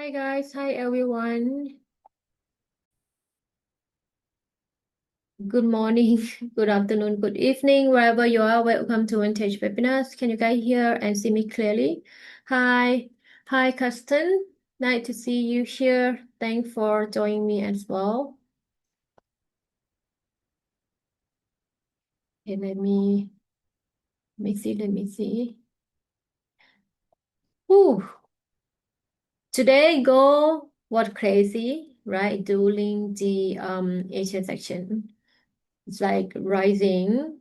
Hi guys, hi everyone. Good morning, good afternoon, good evening, wherever you are. Welcome to Vantage webinars. Can you guys hear and see me clearly? Hi, hi, Kirsten. Nice to see you here. Thanks for joining me as well. Okay, let me see. Whew. Today go what crazy, right? During the Asian section. It's like rising.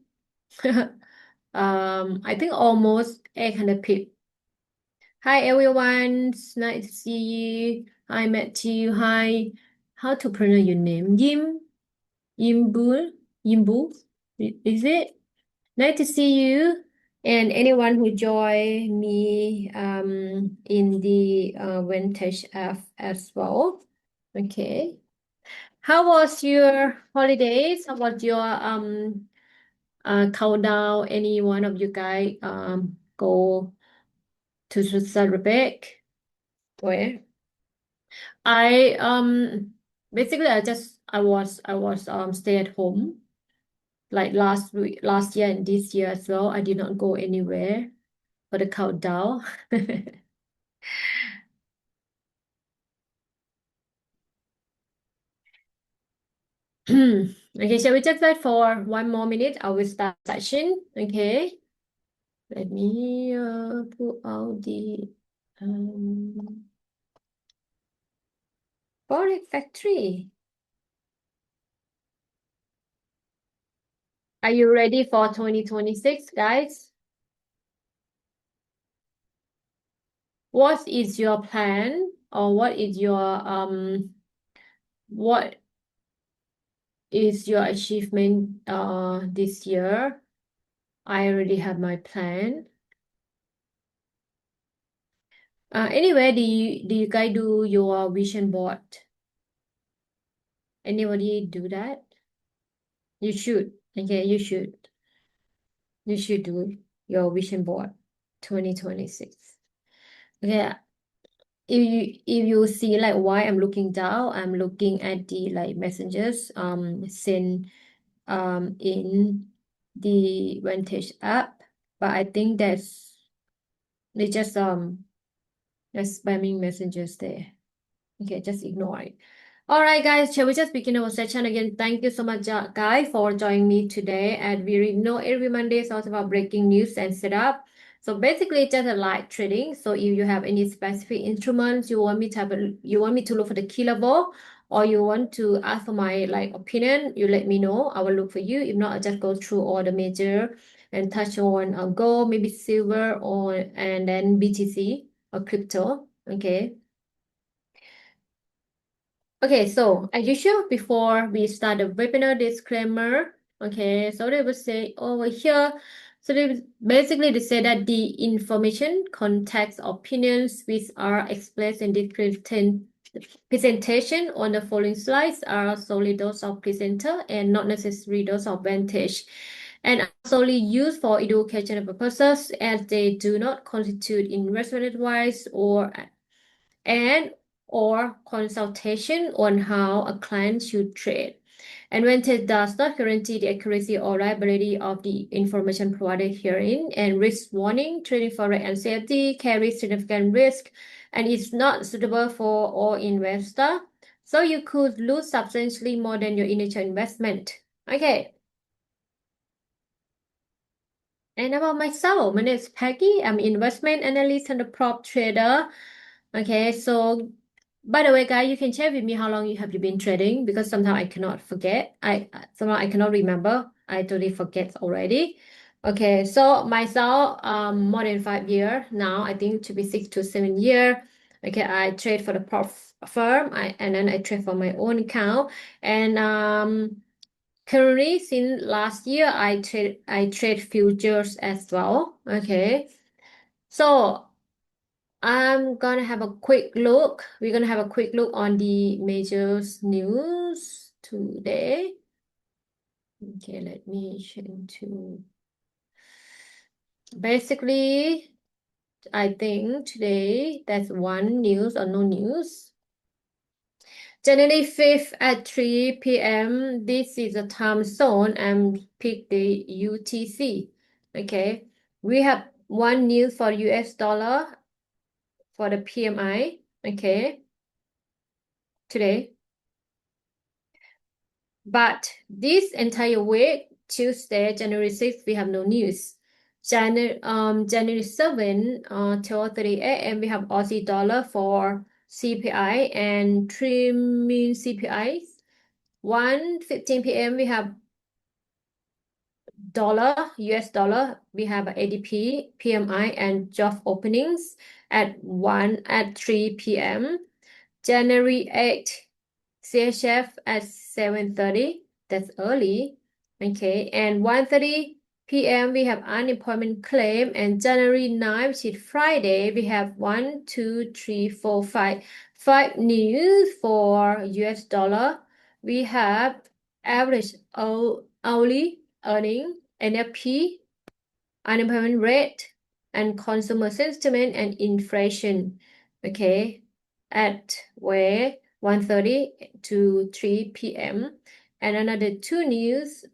I think almost 800 pip. Hi everyone, it's nice to see you. Hi Matthew. Hi. How to pronounce your name? Yimbu? Is it? Nice to see you. And anyone who joined me in the Vantage app as well. Okay. How was your holidays? How was your countdown? Any one of you guys go to celebrate? Where? I basically I was stay at home like last year and this year as well. I did not go anywhere for the countdown. Okay, shall we just wait for 1 more minute? I will start session. Okay. Let me pull out the um Forex Factory. Are you ready for 2026, guys? What is your plan or what is your achievement this year? I already have my plan. Anyway, do you guys do your vision board? Anybody do that? You should. Okay, you should. You should do your vision board 2026. Okay. If you see like why I'm looking down, I'm looking at the like messages sent in the Vantage app, but I think they just there's spamming messages there. Okay, just ignore it. All right, guys, shall we just begin our session again? Thank you so much, guys, for joining me today. And we know every Monday is also about breaking news and setup. So basically, it's just a light trading. So if you have any specific instruments you want me to look for the key level, or you want to ask for my like opinion, you let me know. I will look for you. If not, I'll just go through all the major and touch on gold, maybe silver, or and then BTC or crypto. Okay. Okay, so as usual, before we start the webinar disclaimer, okay, so they will say over here, so they say that the information, context, opinions which are expressed in this presentation on the following slides are solely those of presenter and not necessarily those of Vantage, and are solely used for educational purposes as they do not constitute investment advice or consultation on how a client should trade. And Vantage does not guarantee the accuracy or reliability of the information provided herein, and risk warning, trading forex and safety carries significant risk and is not suitable for all investors. So you could lose substantially more than your initial investment. Okay. And about myself, my name is Peggy. I'm investment analyst and a prop trader. Okay, so by the way, guys, you can share with me how long you been trading because sometimes I cannot forget. Sometimes I cannot remember. I totally forget already. Okay, so myself, more than 5 years now. I think to be 6 to 7 years. Okay, I trade for the prop firm. And then I trade for my own account. And currently, since last year, I trade futures as well. Okay, so I'm gonna have a quick look. We're gonna have a quick look on the major news today. Okay, let me change to basically. I think today that's one news or no news. January 5th at 3 p.m. This is the time zone and pick the UTC. Okay. We have one news for US dollar for the PMI. Okay. Today. But this entire week, Tuesday, January 6th, we have no news. January 7, 12:30 a.m., we have Aussie dollar for CPI and 3 main CPIs. 1:15 p.m., we have US dollar, we have ADP, PMI, and job openings at 3 p.m. January 8th, CHF at 7:30. That's early. Okay. And 1:30 p.m. we have unemployment claim. And January 9th, which is Friday, we have 1, 2, 3, 4, 5. 5 news for US dollar. We have average hourly earning, NFP, unemployment rate, and consumer sentiment and inflation. Okay. At where 1:30 to 3 p.m. And another 2 news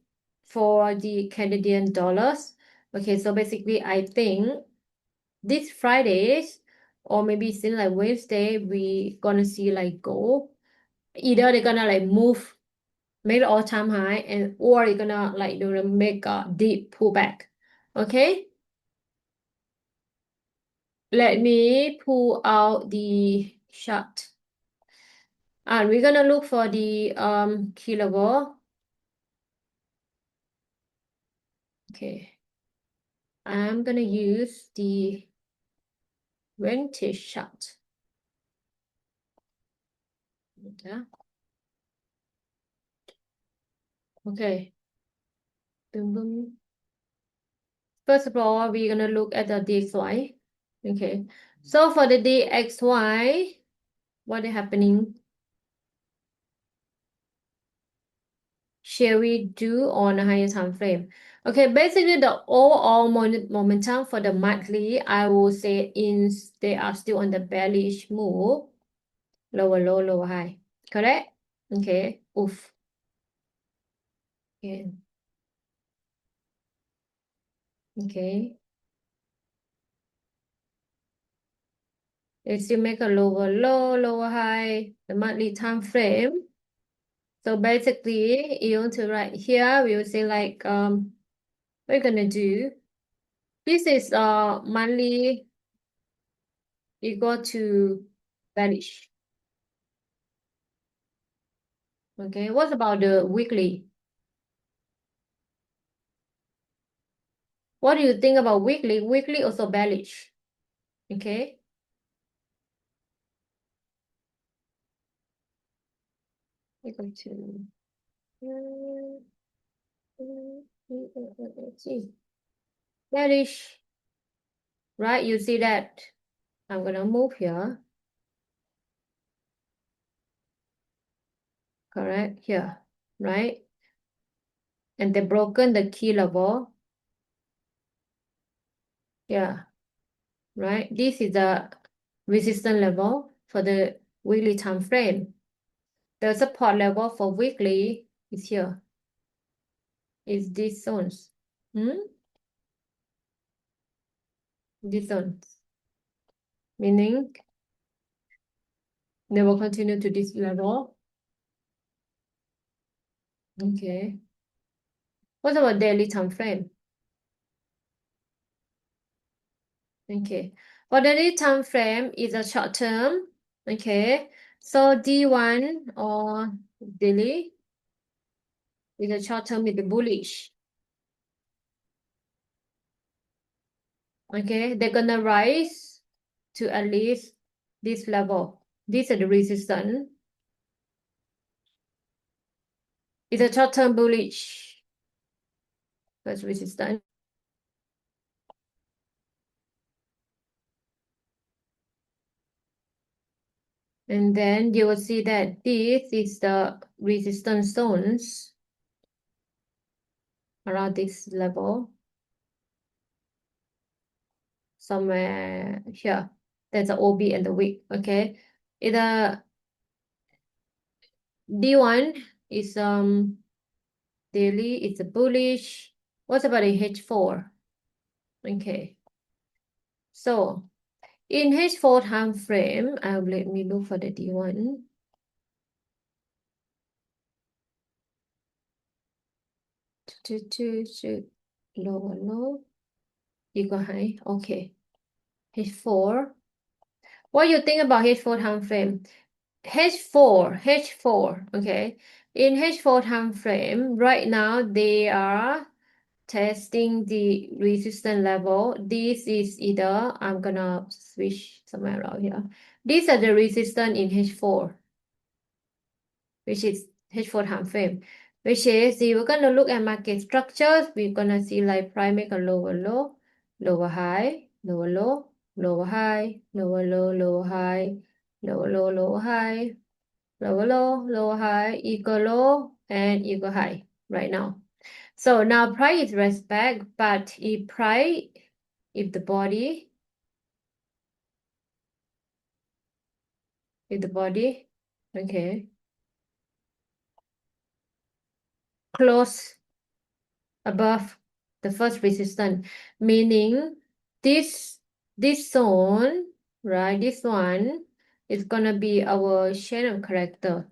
for the Canadian dollars. Okay, so basically I think this Fridays or maybe since like Wednesday we gonna see like gold. Either they're gonna like move, make the all-time high, and or they're gonna like make a deep pullback. Okay, let me pull out the chart. And we're gonna look for the key level. Okay, I'm gonna use the Vantage chart. Yeah. Okay. Boom, boom. First of all, we're gonna look at the DXY. Okay. So for the DXY, what is happening? Shall we do on a higher time frame? Okay, basically the overall momentum for the monthly, I will say they are still on the bearish move. Lower low, lower high. Correct? Okay. Oof. Okay. Okay. It still make a lower low, lower high, the monthly time frame. So basically, you want to write here, we will say like we're gonna do this is monthly equal to bearish. Okay, what about the weekly? What do you think about weekly? Weekly also bearish. Okay. Equal to see. Bearish, right? You see that? I'm gonna move here. Correct here, right? And they broken the key level. Yeah, right? This is the resistance level for the weekly time frame. The support level for weekly is here. Is these zones. These zones. Meaning they will continue to this level. Okay. What about daily time frame? Okay. For daily time frame is a short term. Okay. So D1 or daily is a short term with the bullish. Okay. They're gonna rise to at least this level. This is the resistance. It's a short term bullish. That's resistance. And then you will see that this is the resistance zones around this level. somewhere here. There's the OB and the wick, okay? The D1 is daily, it's a bullish. What about a H4? Okay. So in H4 time frame, let me look for the D1. Lower low, equal high. Okay. H4. What you think about H4 time frame? H4, okay. In H4 time frame, right now they are testing the resistance level. This is either, I'm gonna switch somewhere around here. These are the resistance in H4, which is H4 time frame, which is, we're gonna look at market structures. We're gonna see like price make a lower low, lower high, lower low, lower high, lower low, lower high, lower low, lower high, lower low, lower high, equal low, and equal high right now. So now price is respect, but if the body, okay, close above the first resistance, meaning this zone, right? This one is gonna be our chain of character.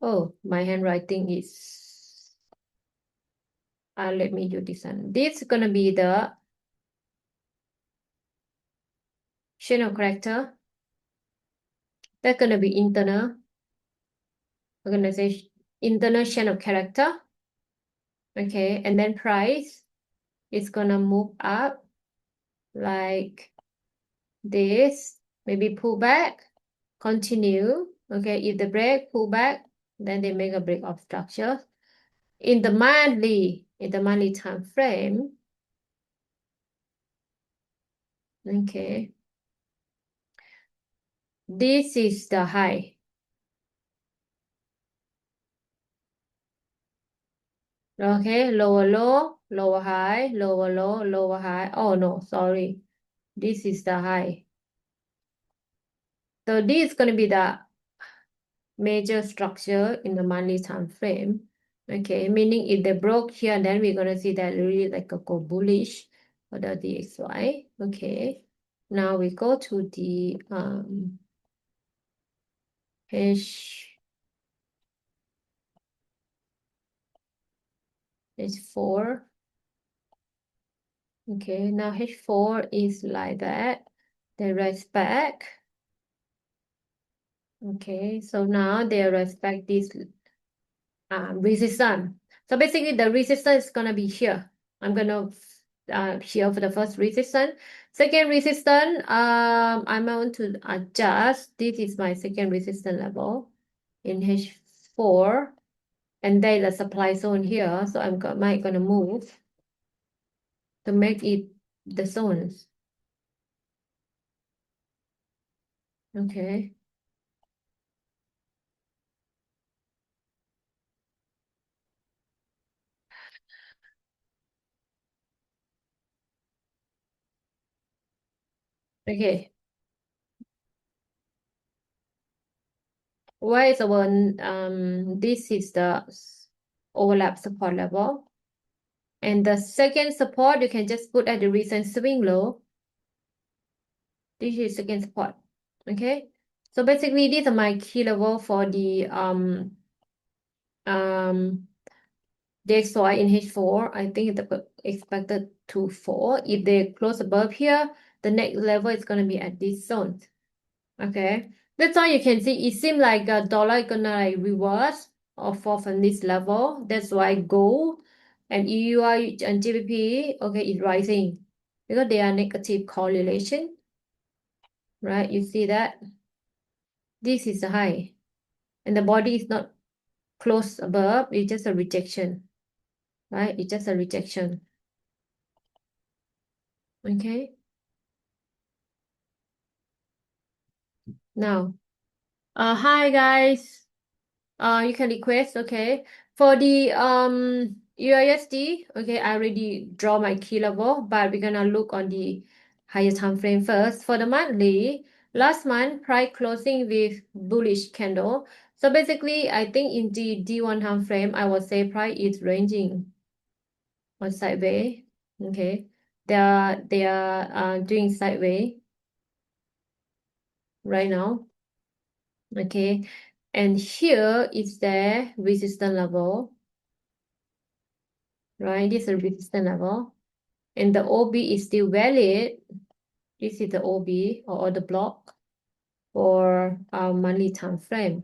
Oh, my handwriting is. Let me do this one. This is gonna be the chain of character. That's gonna be internal. We're gonna say internal chain of character. Okay, and then price is gonna move up like this, maybe pull back, continue. Okay, if the break, pull back, then they make a break of structure. In the monthly time frame, okay, this is the high. Okay, lower low, lower high, lower low, lower high. Oh no, sorry. This is the high. So this is going to be the major structure in the monthly time frame. Okay, meaning if they broke here, then we're going to see that really like a go bullish for the DXY. Okay, now we go to the H4. Okay, now H4 is like that. They rise back. Okay, so now they respect this resistance. So basically the resistance is gonna be here. I'm gonna here for the first resistance. Second resistance, I'm going to adjust. This is my second resistance level in H4, and there's a supply zone here. So might gonna move to make it the zones. Okay. Okay. Where is our this is the overlap support level. And the second support, you can just put at the recent swing low. This is second support. Okay. So basically, these are my key level for the DXY in H4. I think it's expected to fall. If they close above here, the next level is going to be at this zone. Okay. That's all you can see. It seems like a dollar is gonna like reverse or fall from this level. That's why gold and EUR and GBP, okay, is rising because they are negative correlation, right? You see that this is a high, and the body is not close above. It's just a rejection, right? It's just a rejection. Okay. Now, hi guys. You can request, okay. For the USD, okay, I already draw my key level, but we're gonna look on the higher time frame first. For the monthly, last month price closing with bullish candle. So basically, I think in the D1 time frame, I would say price is ranging on sideways. Okay, they are doing sideways right now. Okay, and here is the resistance level, right? This is a resistance level, and the OB is still valid. This is the OB or the block for our monthly time frame.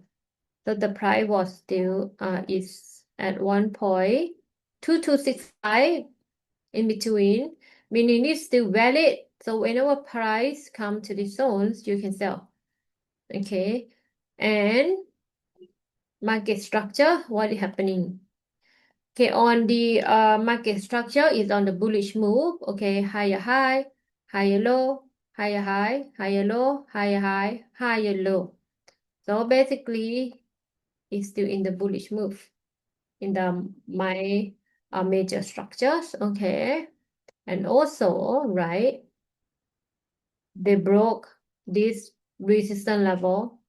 So the price was still is at 1.2265 in between, meaning it's still valid. So whenever price come to the zones, you can sell. Okay, and market structure, what is happening? Okay, on the market structure is on the bullish move. Okay, higher high, higher low, higher high, higher low, higher high, higher low. So basically, it's still in the bullish move in the my major structures. Okay, and also right, they broke this resistance level.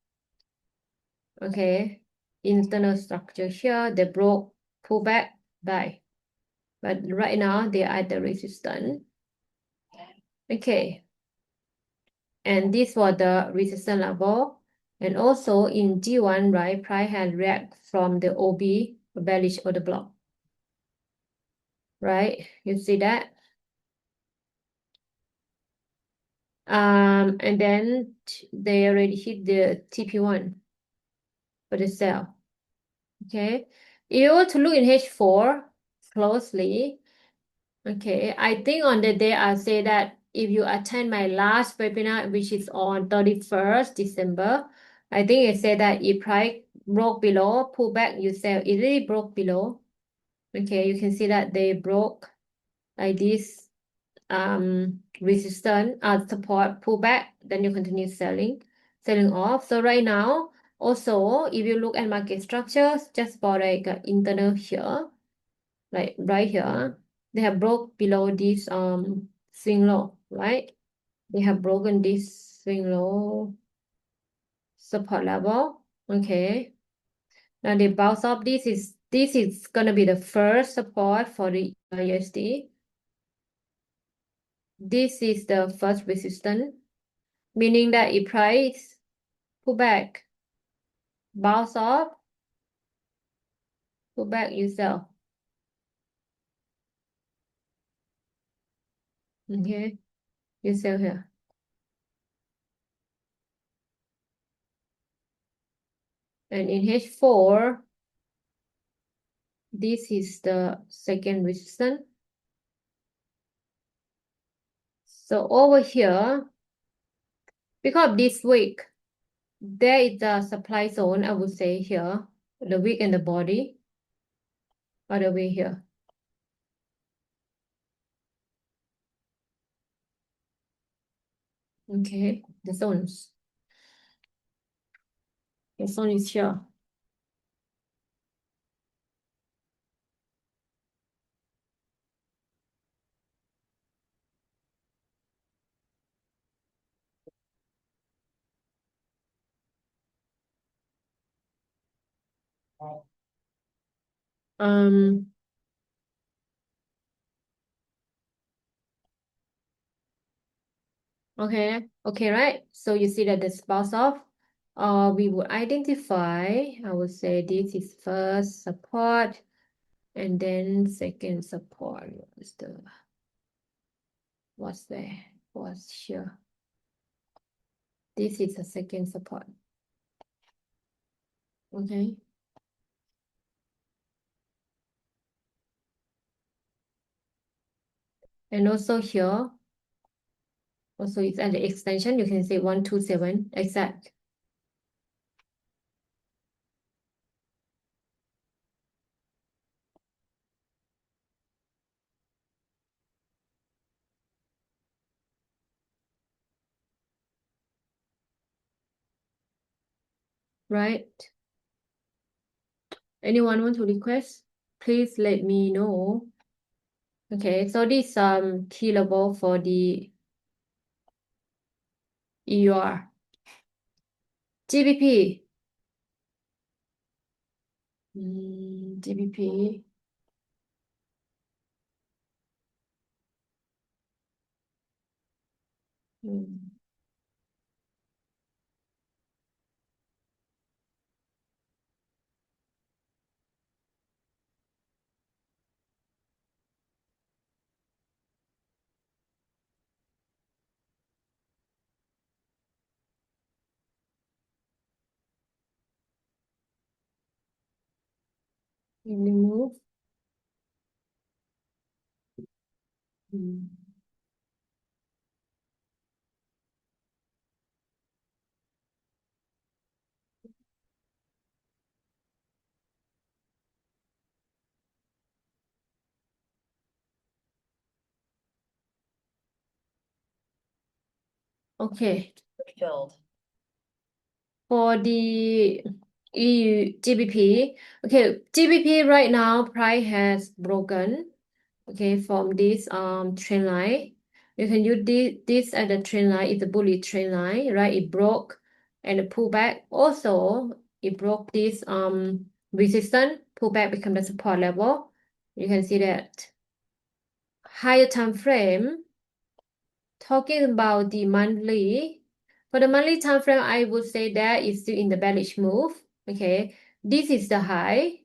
Okay, internal structure here, they broke, pull back, buy. But right now they are at the resistance. Okay, and this was the resistance level. And also in G1, right, price had react from the OB, bearish order block. Right, you see that? And then they already hit the TP1 for the sell. Okay, if you want to look in H4 closely, okay, I think on the day I say that if you attend my last webinar, which is on 31st December, I think it said that if price broke below, pull back, you sell. It really broke below. Okay, you can see that they broke like this resistance, support, pull back, then you continue selling off. So right now, also, if you look at market structures, just for like internal here, like right here, they have broke below this swing low, right? They have broken this swing low support level. Okay. Now they bounce up. This is gonna be the first support for the USD. This is the first resistance, meaning that if price pull back, bounce up, pull back, you sell. Okay, you sell here. And in H4, this is the second resistance. So over here, because this week, there is a supply zone, I would say here, the wick and the body, all the way here. Okay, the zones. The zone is here. Um, okay, right? So you see that the bounce off. We would identify, I would say this is first support and then second support. What's there? What's here? This is the second support. Okay. And also here, also it's at the extension, you can say 127 exact. Right? Anyone want to request? please let me know. Okay, so this key level for the EUR. GBP. GBP. Remove. Okay. Filled. For the EU GBP, okay, GBP right now price has broken, okay, from this trend line. You can use this as a trend line. It's a bullish trend line, right? It broke and it pulled back. Also, it broke this resistance, pull back, become the support level. You can see that higher time frame. Talking about the monthly, for the monthly time frame, I would say that is still in the bearish move. Okay, this is the high.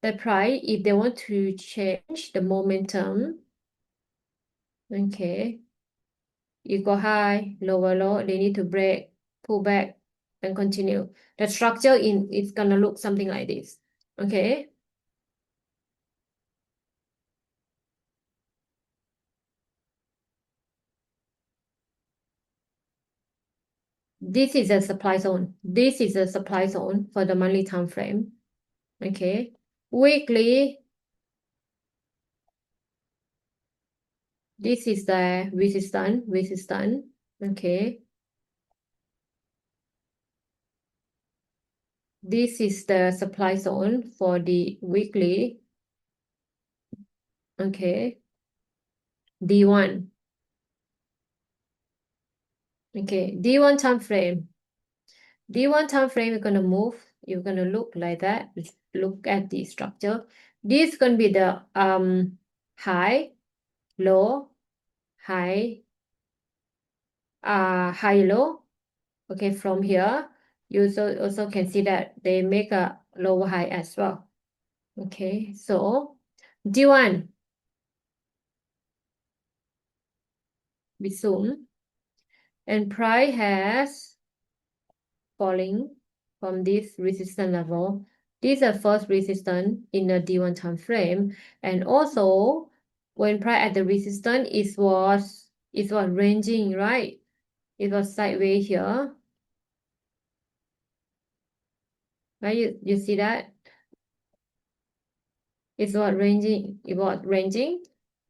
The price, if they want to change the momentum, okay, you go high, lower low, they need to break, pull back, and continue. The structure in it's gonna look something like this. Okay. This is a supply zone. This is a supply zone for the monthly time frame. Okay. Weekly, this is the resistance. Okay. This is the supply zone for the weekly. Okay. D1. Okay. D1 time frame. D1 time frame, you're gonna move. You're gonna look like that. Look at the structure. This is gonna be the high, low, high, high, low. Okay, from here, you also can see that they make a lower high as well. Okay, so D1, we zoom, and price has falling from this resistance level. This is the first resistance in the D1 time frame, and also when price at the resistance, it was ranging, right? It was sideways here, right? You see that? It was ranging,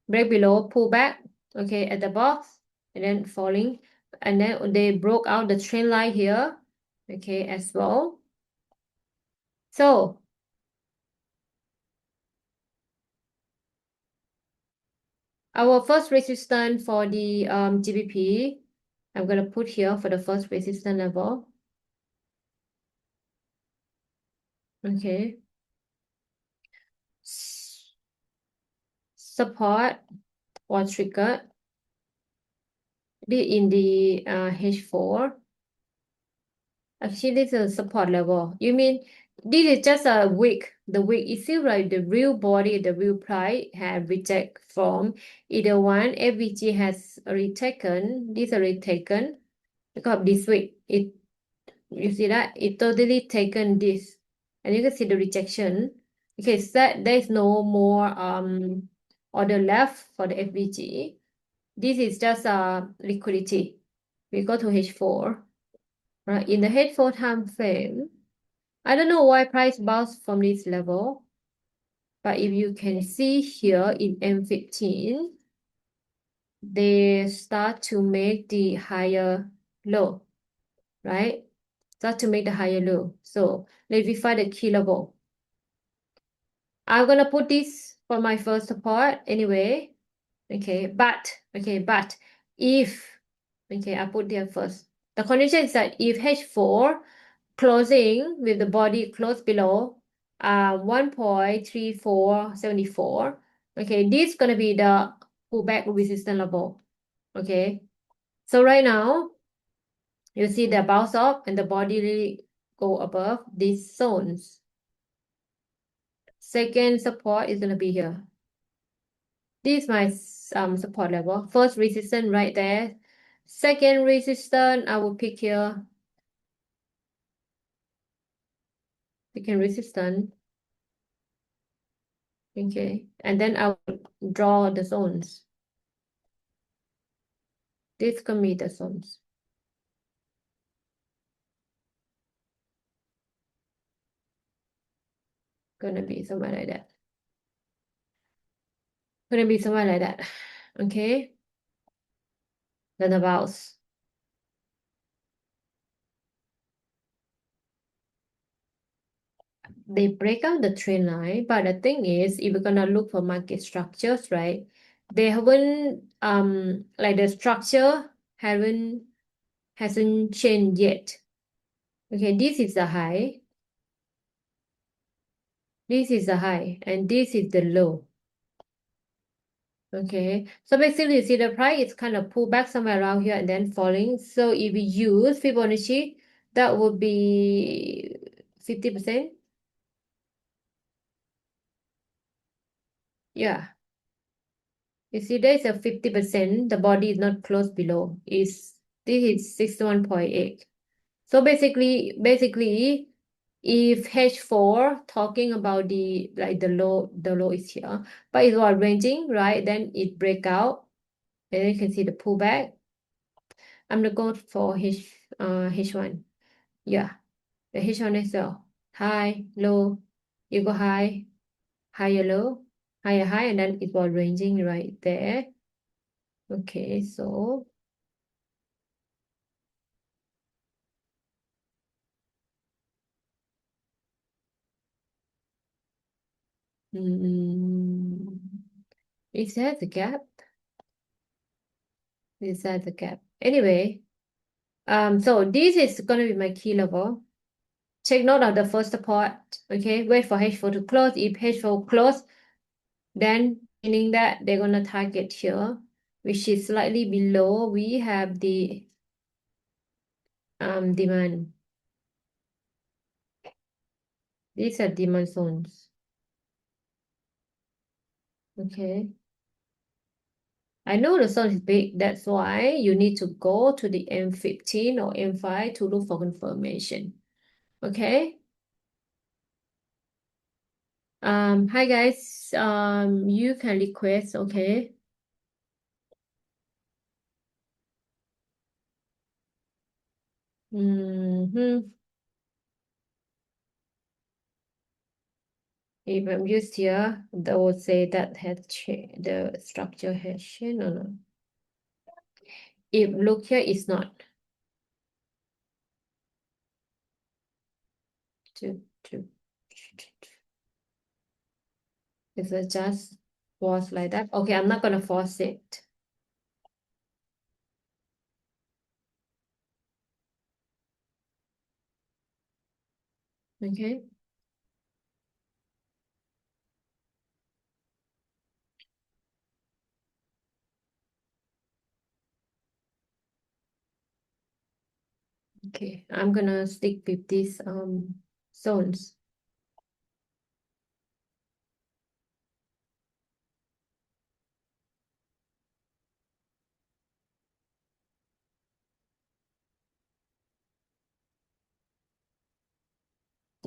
break below, pull back, okay, at the box, and then falling, and then they broke out the trend line here, okay, as well. So our first resistance for the GBP, I'm gonna put here for the first resistance level. Okay. Support was triggered in the H4. Actually, this is a support level. You mean this is just a wick. The wick is still like the real body, the real price have reject from either one. FVG has retaken, this is retaken because of this wick. You see that it totally taken this, and you can see the rejection. Okay, so that there is no more order left for the FVG. This is just liquidity. We go to H4. Right, in the H4 time frame, I don't know why price bounced from this level, but if you can see here in M15, they start to make the higher low, right? Start to make the higher low. So let's find the key level. I'm gonna put this for my first support anyway. Okay, but if I put there first. The condition is that if H4 closing with the body close below 1.3474, okay, this is gonna be the pullback resistance level. Okay, so right now you see the bounce up and the body really go above these zones. Second support is gonna be here. This is my support level. First resistance right there. Second resistance, I will pick here. Second resistance. Okay. And then I will draw the zones. This can be the zones. Gonna be somewhere like that. Gonna be somewhere like that. Okay. Then the bounce. They break out the trend line, but the thing is, if we're gonna look for market structures, right? They haven't like the structure hasn't changed yet. Okay, this is the high. This is the high, and this is the low. Okay, so basically, you see the price is kind of pulled back somewhere around here and then falling. So if we use Fibonacci, that would be 50%. Yeah. You see, there's a 50%. The body is not close below. This is 61.8. So basically, if H4 talking about the low is here, but it was ranging, right? Then it break out, and then you can see the pullback. I'm gonna go for H1. Yeah, the H1 is high, low. You go high, higher, low, higher, high, and then it was ranging right there. Okay, so mm, is that the gap? Is that the gap? Anyway, so this is gonna be my key level. Take note of the first support. Okay, wait for H4 to close. If H4 close, then meaning that they're gonna target here, which is slightly below. We have the demand. These are demand zones. Okay. I know the zone is big, that's why you need to go to the M15 or M5 to look for confirmation. Okay. Hi guys. You can request, okay. If I'm used here, they would say that has changed, the structure has changed or not. If look here, it's not. If it just was like that, okay, I'm not gonna force it. Okay. Okay, I'm gonna stick with these zones.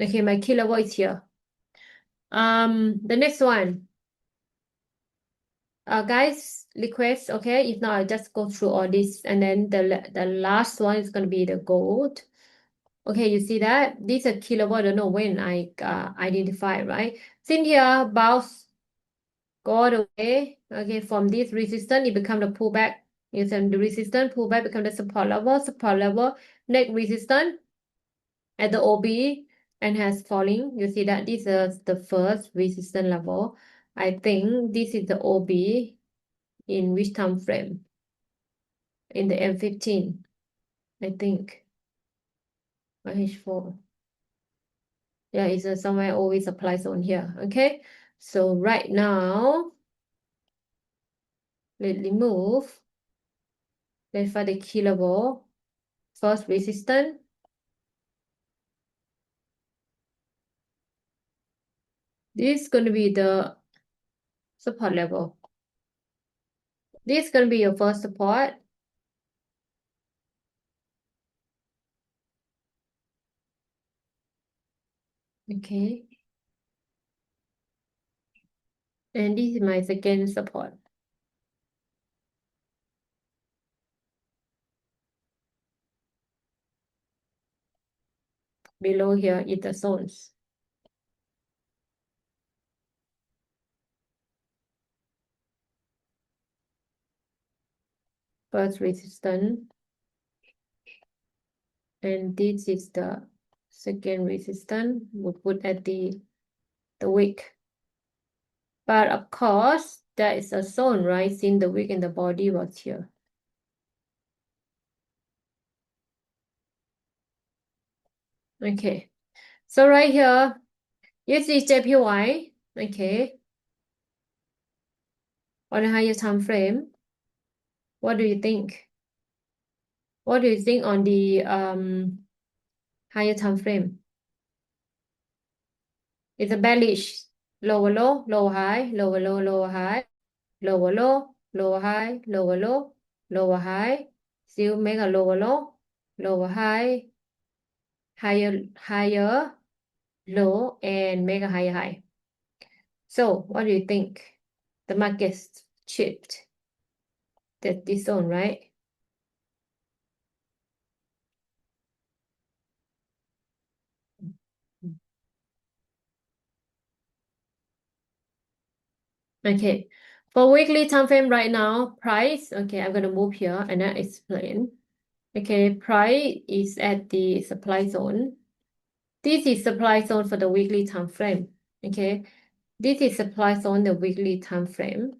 Okay, my key level is here. The next one. Guys, request, okay? If not, I'll just go through all this, and then the last one is gonna be the gold. Okay, you see that? This is a key level. I don't know when I identify, right? Since here, bounce go all the way. Okay, from this resistance, it become the pullback. You see the resistance, pullback become the support level, next resistance at the OB, and has falling. You see that this is the first resistance level. I think this is the OB in which time frame? In the M15, I think. Or H4. Yeah, it's somewhere always supply zone here. Okay. So right now, let's remove. Let's find the key level. First resistance. This is going to be the support level. This is going to be your first support. Okay. And this is my second support. Below here is the zones. First resistance. And this is the second resistance. We'll put at the wick. But of course, there is a zone, right? Since the wick and the body was here. Okay. So right here, you see JPY, okay, on a higher time frame. What do you think? What do you think on the higher time frame? It's a bearish. Lower low, lower high, lower low, lower high, lower low, lower high, lower low, lower high. Still make a lower low, lower high, higher low, and make a higher high. So what do you think? The market shift. That's this zone, right? Okay. For weekly time frame right now, price, okay, I'm gonna move here and then explain. Okay, price is at the supply zone. This is supply zone for the weekly time frame. Okay, this is supply zone, the weekly time frame.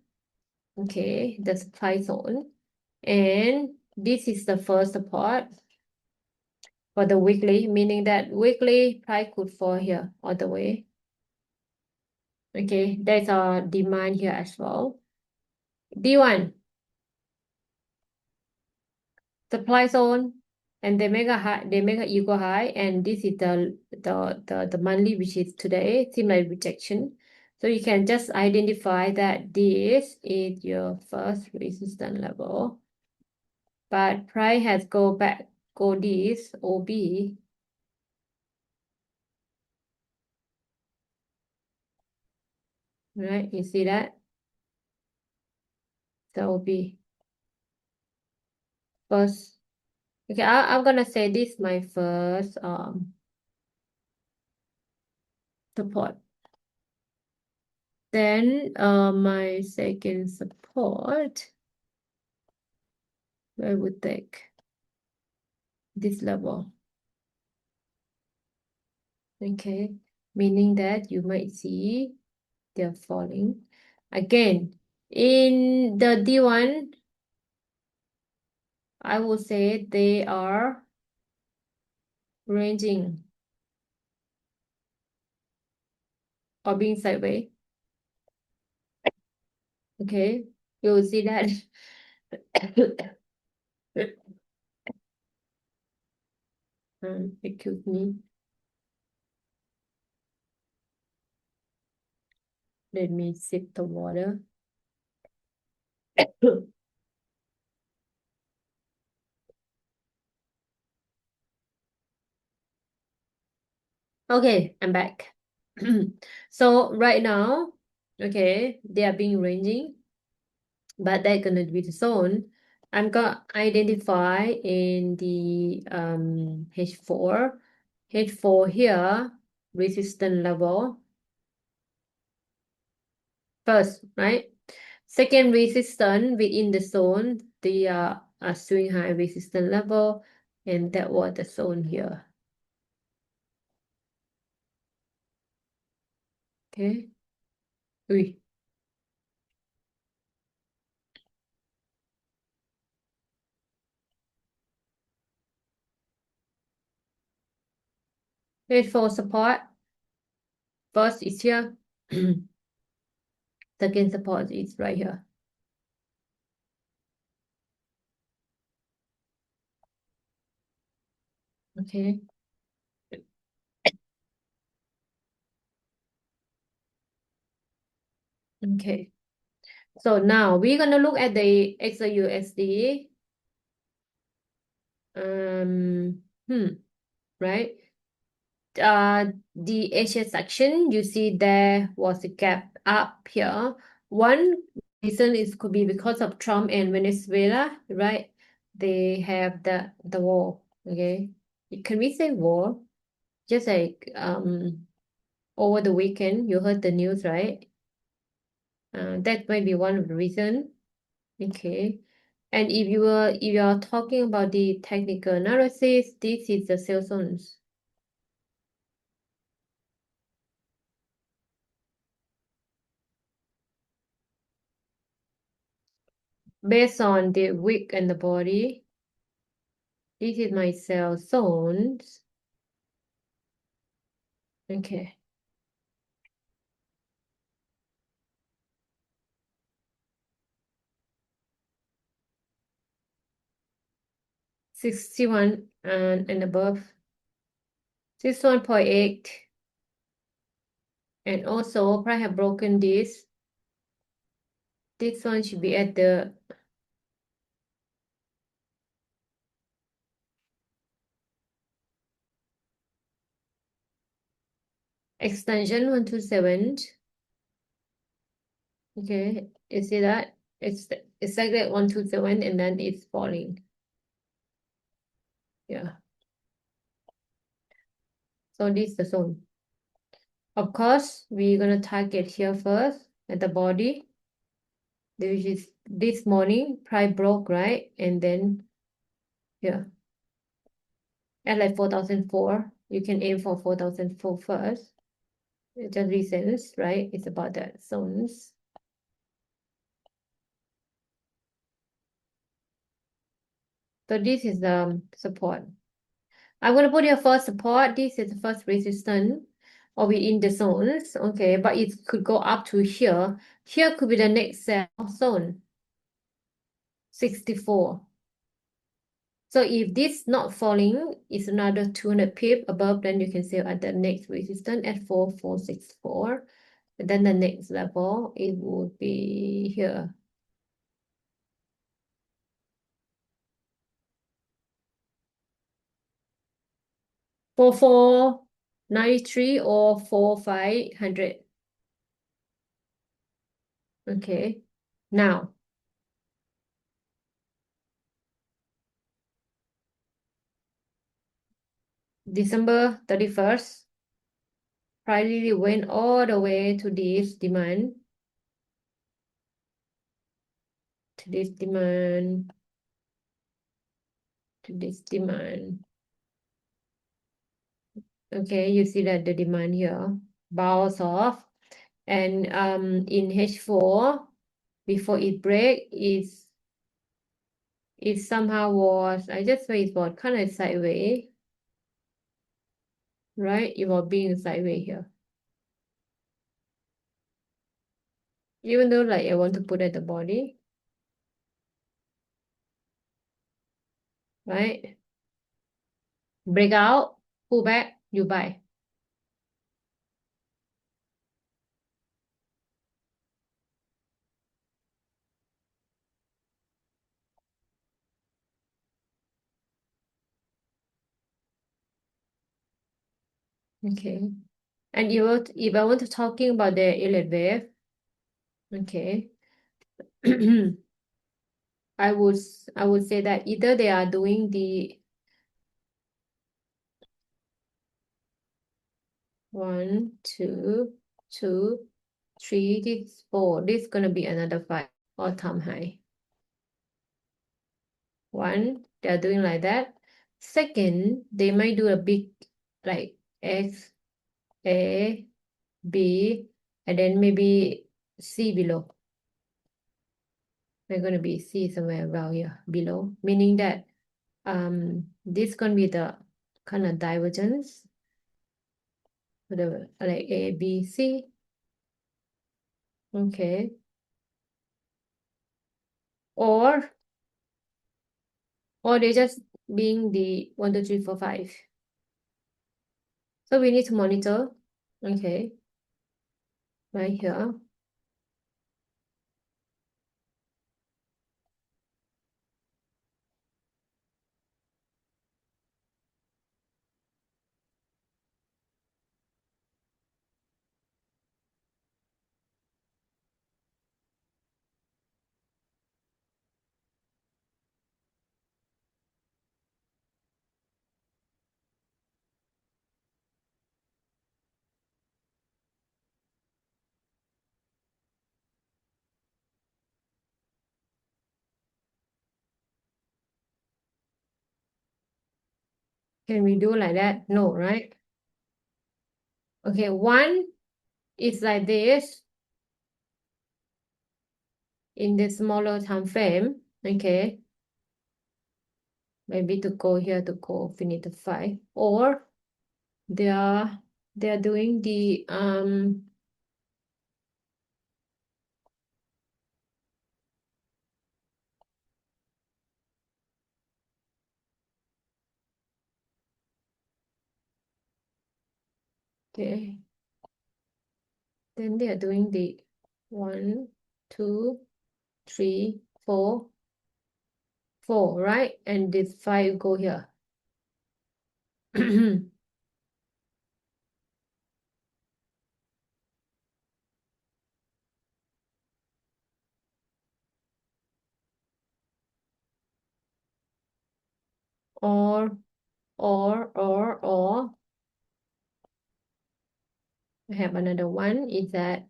Okay, the supply zone. And this is the first support for the weekly, meaning that weekly price could fall here all the way. Okay, there's a demand here as well. D1, supply zone, and they make a high, they make an equal high, and this is the monthly, which is today, seem like rejection. So you can just identify that this is your first resistance level, but price has go this OB, right? You see that? The OB first. Okay, I'm gonna say this my first support. Then my second support, I would take this level. Okay, meaning that you might see they're falling. Again, in the D1, I would say they are ranging or being sideways. Okay, you will see that. Excuse me. Let me sip the water. Okay, I'm back. So right now, okay, they are being ranging, but they're gonna be the zone. I'm gonna identify in the H4 here, resistance level first, right? Second resistance within the zone, the swing high resistance level, and that was the zone here. Okay. Ui. Wait for support. First is here. Second support is right here. Okay. Okay. So now we're gonna look at the XAUSD. Um, right? The Asia section, you see there was a gap up here. One reason is could be because of Trump and Venezuela, right? They have the war. Okay. Can we say war? Just like over the weekend, you heard the news, right? That might be one of the reason. Okay. And if you are talking about the technical analysis, this is the sell zones. Based on the wick and the body, this is my sell zones. Okay. $61 and above. 61.8. And also, I have broken this. This one should be at the extension 127. Okay, you see that? It's like that 127 and then it's falling. Yeah. So this is the zone. Of course, we're gonna target here first at the body. Which is this morning, price broke, right? And then yeah, at like 4,004. You can aim for 4,004 first. It just reasons, right? It's about that zones. So this is the support. I'm gonna put here first support. This is the first resistance or within the zones. Okay, but it could go up to here. Here could be the next sell zone. 64. So if this not falling, it's another 200 pip above, then you can sell at the next resistance at 4464. And then the next level, it would be here. Four four 93 or 4500. Okay. Now, December 31st, price really went all the way to this demand. To this demand. To this demand. Okay, you see that the demand here bounce off. And in H4, before it break, it somehow was, I just say it was kind of sideways, right? It was being sideways here. Even though like I want to put at the body, right? Break out, pull back, you buy. Okay. And if I want to talking about the elliott wave, okay. I would I would say that either they are doing the 1, 2, 2, 3, this 4. This is gonna be another 5 all-time high. 1, they're doing like that. Second, they might do a big like X, A, B, and then maybe C below. They're going to be C somewhere around here below, meaning that this going to be the kind of divergence, whatever, like A, B, C. Okay. Or they're just being the 1, 2, 3, 4, 5. So we need to monitor. Okay. Right here. Can we do like that? No, right? Okay, one is like this in the smaller time frame. Okay. Maybe to go here to go finish the 5. Or they are doing the okay. Then they are doing the 1, 2, 3, 4, 4, right? And this 5 go here. Or I have another one is that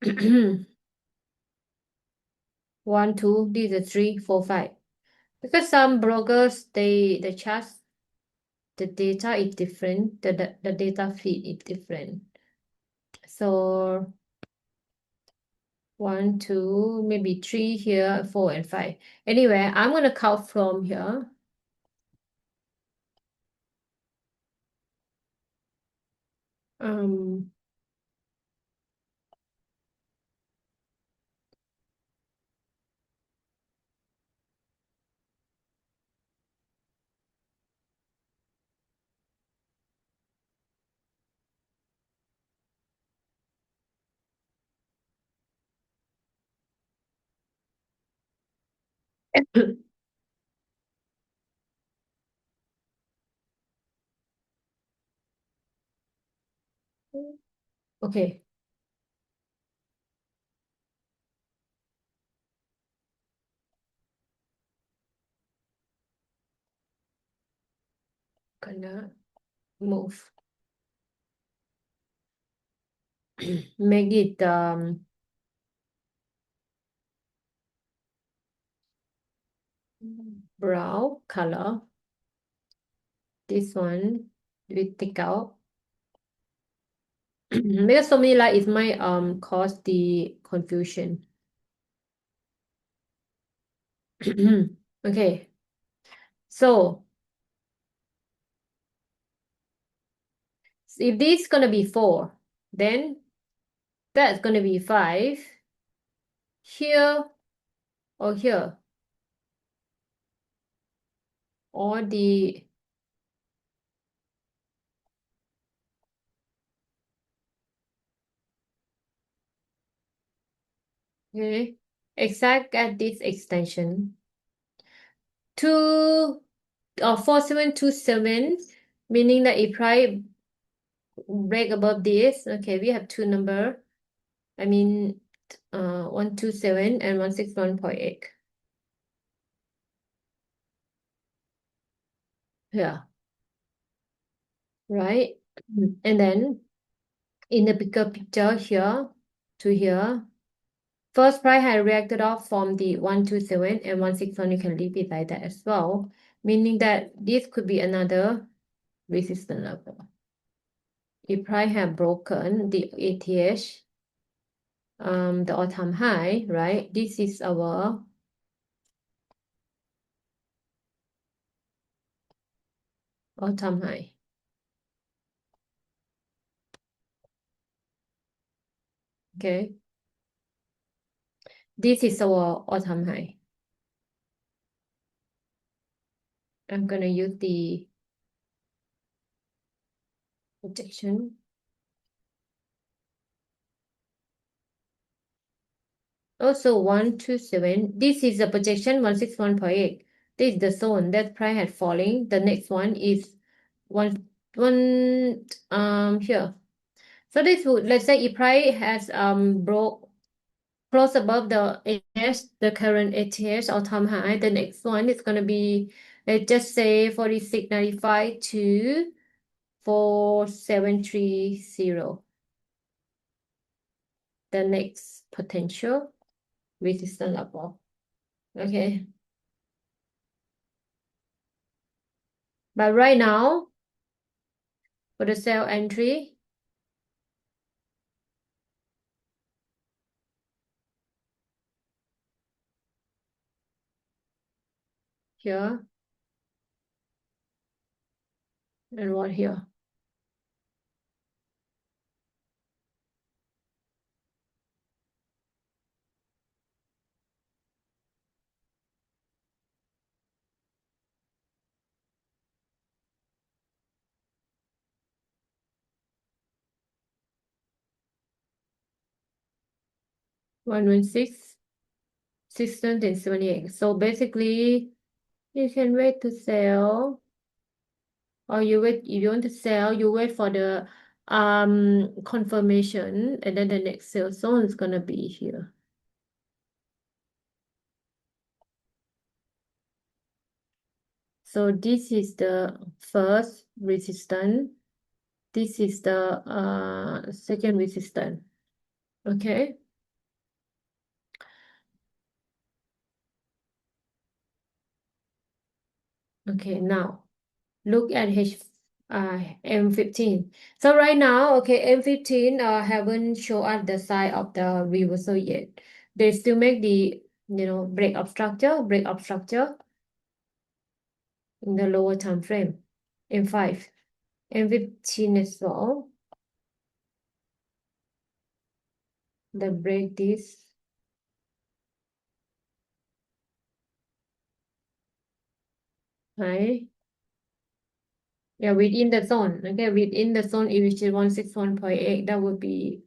1, 2, these are 3, 4, 5. Because some brokers they charge the data is different, the data feed is different. So 1, 2, maybe 3 here, 4 and 5. Anyway, I'm gonna count from here. Okay. Gonna move. Make it brown color. This one we take out. Because so many light it might cause the confusion. Okay. So if this is gonna be 4, then that's gonna be 5 here or here. Or the okay, exact at this extension. 4727, meaning that if I break above this, okay, we have two number. I mean 127 and 161.8. Yeah. Right? And then in the bigger picture here to here, first price had reacted off from the 127 and 161. You can leave it like that as well, meaning that this could be another resistance level. If price have broken the ATH, the all-time high, right? This is our all-time high. Okay. This is our all-time high. I'm gonna use the projection. Also 127. This is a projection 161.8. This is the zone that price had falling. The next one is one here. So this would, let's say if price has broke close above the ATH, the current ATH all-time high, the next one is gonna be, let's just say 46.95 to 4730. The next potential resistance level. Okay. But right now, for the sell entry, here and what here? One one six, 678. So basically, you can wait to sell, or you wait, if you want to sell, you wait for the confirmation, and then the next sale zone is gonna be here. So this is the first resistance. This is the second resistance. Okay. Okay, now look at M15. So right now, okay, M15 haven't shown us the sign of the reversal yet. They still make the, break up structure in the lower time frame. M5, M15 as well. The break this. Right? Yeah, within the zone. Okay, within the zone, if which is 161.8, that would be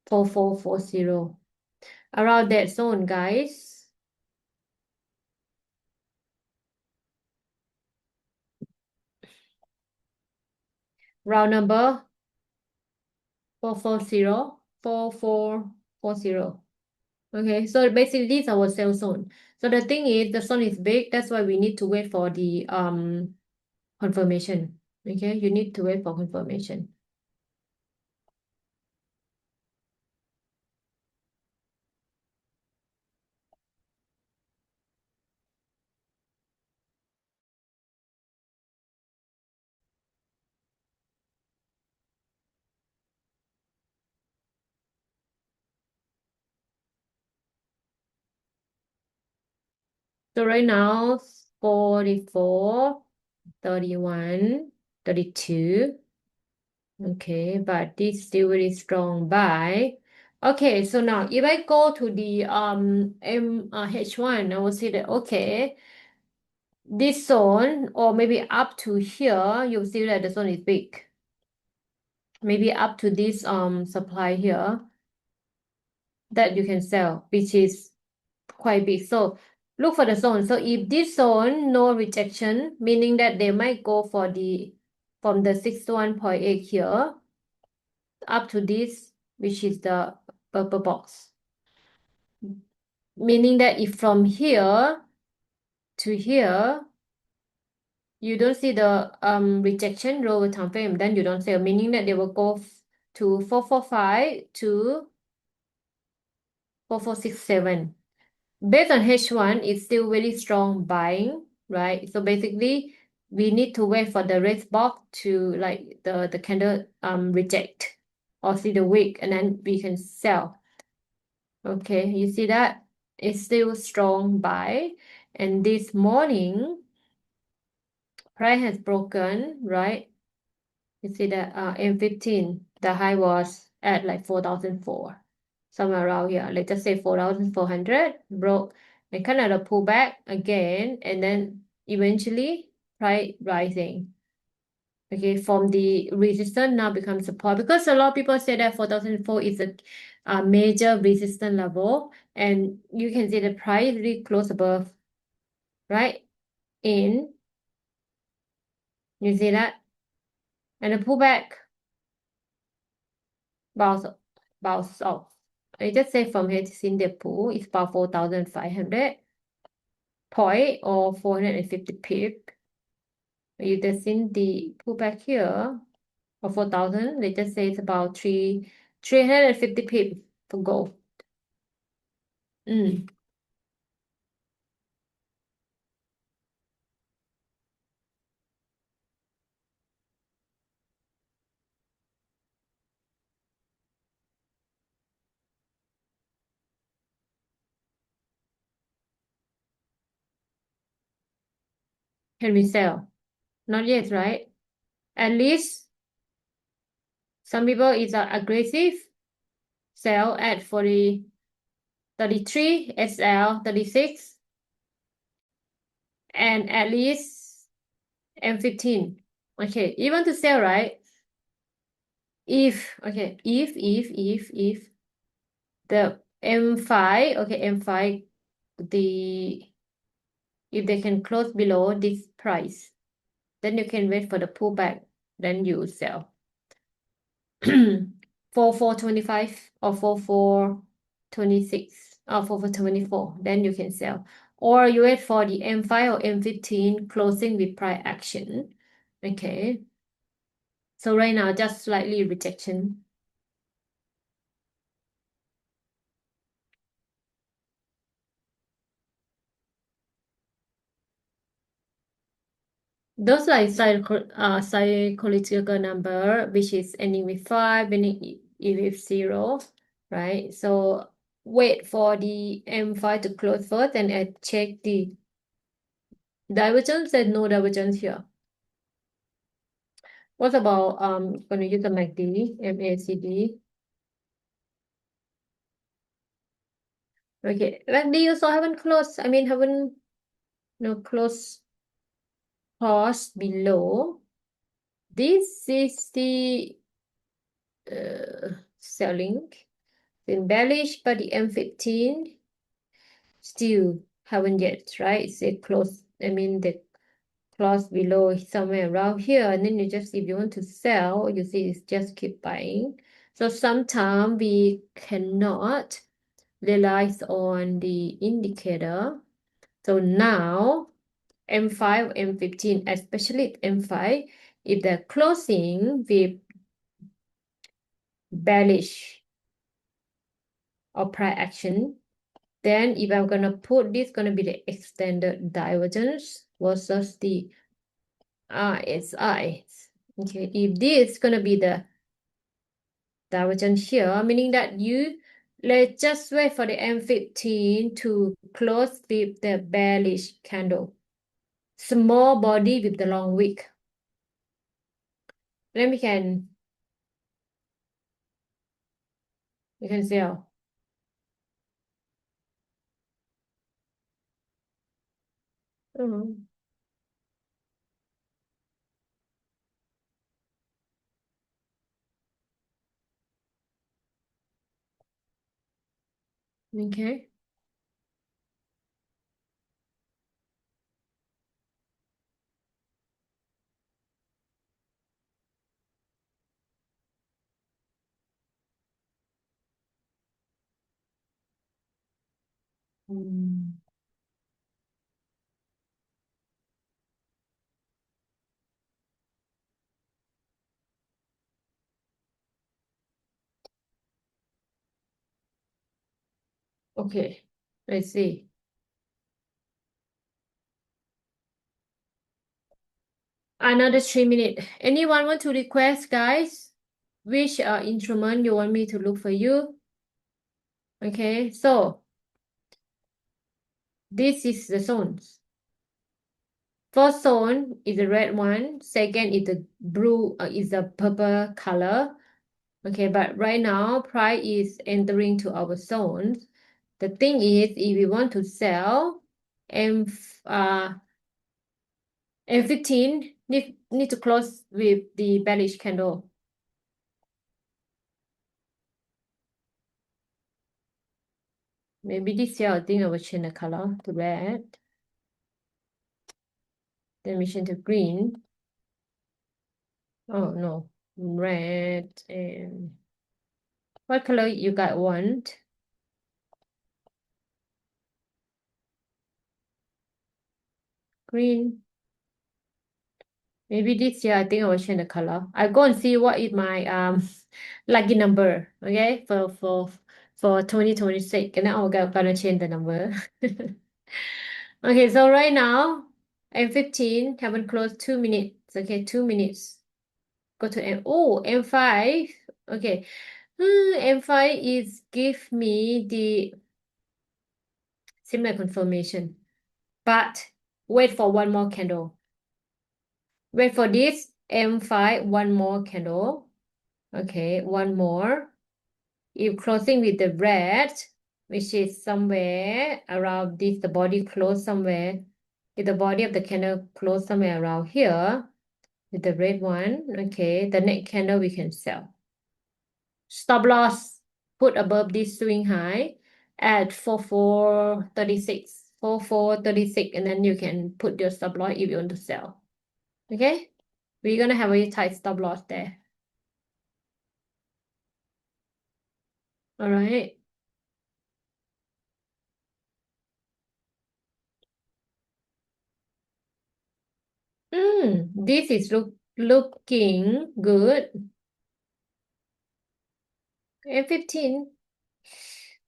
4440. Around that zone, guys. Round number 4440. Okay, so basically this is our sell zone. So the thing is, the zone is big. That's why we need to wait for the confirmation. Okay, you need to wait for confirmation. So right now, 44, 31, 32. Okay, but this still very strong buy. Okay, so now if I go to the H1, I will see that okay, this zone or maybe up to here, you'll see that the zone is big. Maybe up to this supply here that you can sell, which is quite big. So look for the zone. So if this zone no rejection, meaning that they might go for the from the 61.8 here up to this, which is the purple box. Meaning that if from here to here you don't see the rejection lower time frame, then you don't sell, meaning that they will go to 445 to 4467. Based on H1, it's still very strong buying, right? So basically, we need to wait for the red box to like the candle reject or see the wick, and then we can sell. Okay, you see that? It's still strong buy. And this morning, price has broken, right? You see that M15, the high was at like 4,004, somewhere around here. Let's just say 4,400, broke and kind of a pullback again, and then eventually price rising. Okay, from the resistance now becomes support because a lot of people say that 4,004 is a major resistance level, and you can see the price really close above, right? In you see that, and the pullback bounce bounce off. I just say from here to Singapore it's about 4,500 point or 450 pip. You just seen the pullback here of 4,000. Let's just say it's about 350 pip for gold. Mm. Can we sell? Not yet, right? At least some people is aggressive sell at 40, 33, SL 36, and at least M15. Okay, you want to sell, right? If the M5, okay, M5, the if they can close below this price, then you can wait for the pullback, then you sell. 4,425 or 4,426 or 4,424, then you can sell. Or you wait for the M5 or M15 closing with price action. Okay. So right now, just slightly rejection. Those are psychological number, which is ending with 5, ending with 0, right? So wait for the M5 to close first, and I check the divergence. There's no divergence here. What about gonna use the MACD, MACD? Okay, MACD also haven't closed. I mean, haven't no close pause below. This is the selling. Been bearish, but the M15 still haven't yet, right? It's a close. I mean, the close below is somewhere around here, and then you just if you want to sell, you see it's just keep buying. So sometimes we cannot relies on the indicator. So now M5, M15, especially M5, if they're closing with bearish or price action, then if I'm gonna put this gonna be the extended divergence versus the RSI. Okay, if this is gonna be the divergence here, meaning that let's just wait for the M15 to close with the bearish candle. Small body with the long wick. Then we can sell. Mhm. Okay. Mm. Okay. Let's see. Another 3 minutes. Anyone want to request, guys? Which instrument you want me to look for you? Okay, so this is the zones. First zone is the red one. Second is the blue, is the purple color. Okay, but right now price is entering to our zones. The thing is, if we want to sell, M M15 need to close with the bearish candle. Maybe this year I think I will change the color to red. Then we change to green. Oh no, red and what color you guys want? Green. Maybe this year I think I will change the color. I go and see what is my lucky number. Okay, for 2026, and then I'm gonna change the number. Okay, so right now M15 haven't closed 2 minutes. Okay, 2 minutes. Go to M5. Okay. M5 is give me the similar confirmation. But wait for one more candle. Wait for this M5, one more candle. Okay, one more. If closing with the red, which is somewhere around this, the body close somewhere. If the body of the candle close somewhere around here, with the red one, okay, the next candle we can sell. Stop loss put above this swing high at 4436, 4436, and then you can put your stop loss if you want to sell. Okay, we're gonna have a tight stop loss there. All right. This is looking good. M15.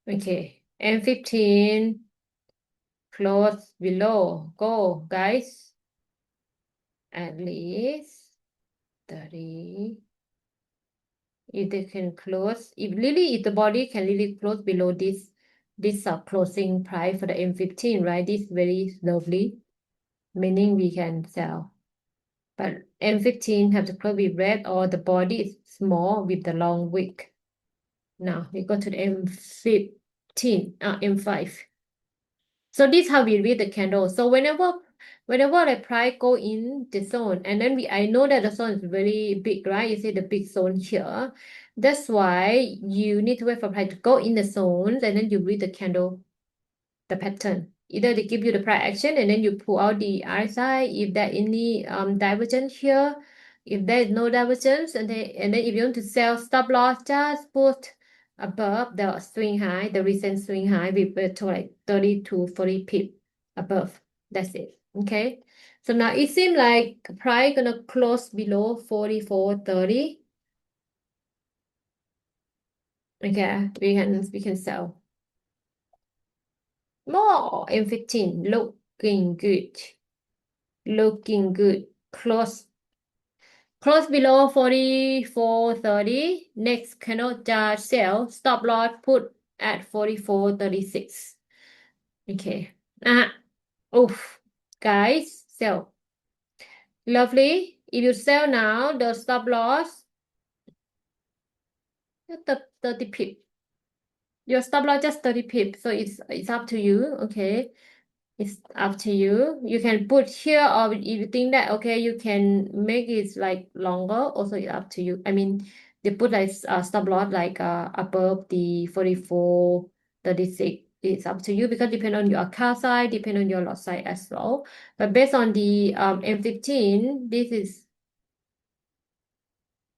Okay, M15 close below. Go, guys. At least 30. If they can close, if the body can really close below this closing price for the M15, right? This is very lovely, meaning we can sell. But M15 have to close with red or the body is small with the long wick. Now we go to the M15, M5. So this is how we read the candle. So whenever the price go in the zone, and then I know that the zone is very big, right? You see the big zone here. That's why you need to wait for price to go in the zone, and then you read the candle, the pattern. Either they give you the price action, and then you pull out the RSI if there any divergence here. If there is no divergence, and then if you want to sell, stop loss, just put above the swing high, the recent swing high with to like 30 to 40 pip above. That's it. Okay. So now it seems like price gonna close below 44.30. Okay, we can sell more. M15 looking good. Looking good. Close below 44.30. Next cannot just sell. Stop loss put at 44.36. Okay. Oof. Guys, sell. Lovely. If you sell now, the stop loss, just 30 pip. Your stop loss just 30 pip. So it's up to you. Okay. It's up to you. You can put here, or if you think that okay, you can make it like longer. Also, it's up to you. I mean, they put like stop loss like above the 44.36. It's up to you because depend on your account size, depend on your lot size as well. But based on the M15, this is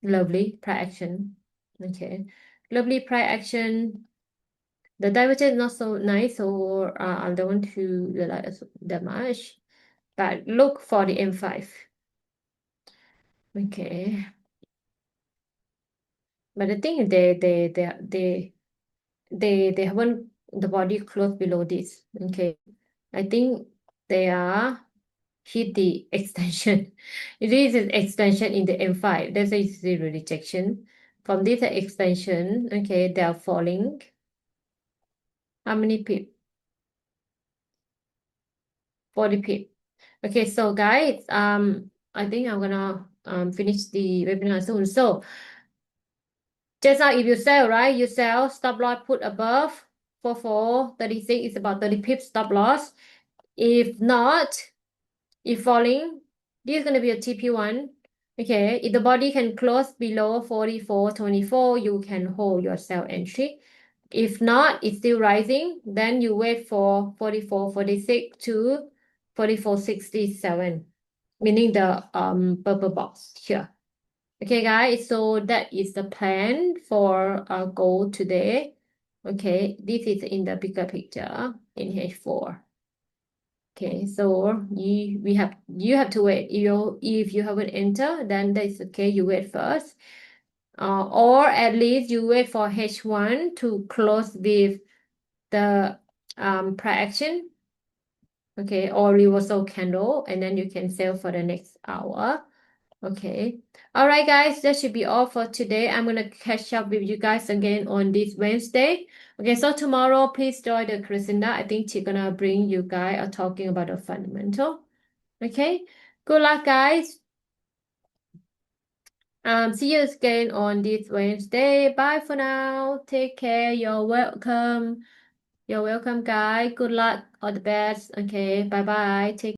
lovely price action. Okay, lovely price action. The divergence is not so nice, so I don't want to realize that much. But look for the M5. Okay. But the thing is they haven't the body close below this. Okay. I think they are hit the extension. It is an extension in the M5. That's a zero rejection. From this extension, okay, they are falling. How many pip? 40 pip. Okay, so guys, I think I'm gonna finish the webinar soon. So just like if you sell, right? You sell, stop loss put above 4436 is about 30 pips stop loss. If not, if falling, this is gonna be a TP1. Okay, if the body can close below 4424, you can hold your sell entry. If not, it's still rising, then you wait for 4446 to 4467, meaning the purple box here. Okay, guys, so that is the plan for our goal today. Okay, this is in the bigger picture in H4. Okay, so you have to wait. If you haven't entered, then that's okay. You wait first, or at least you wait for H1 to close with the price action. Okay, or reversal candle, and then you can sell for the next hour. Okay. All right, guys, that should be all for today. I'm gonna catch up with you guys again on this Wednesday. Okay, so tomorrow, please join the Christina. I think she's gonna bring you guys are talking about the fundamental. Okay. Good luck, guys. See you again on this Wednesday. Bye for now. Take care. You're welcome. You're welcome, guys. Good luck. All the best. Okay. Bye bye. Take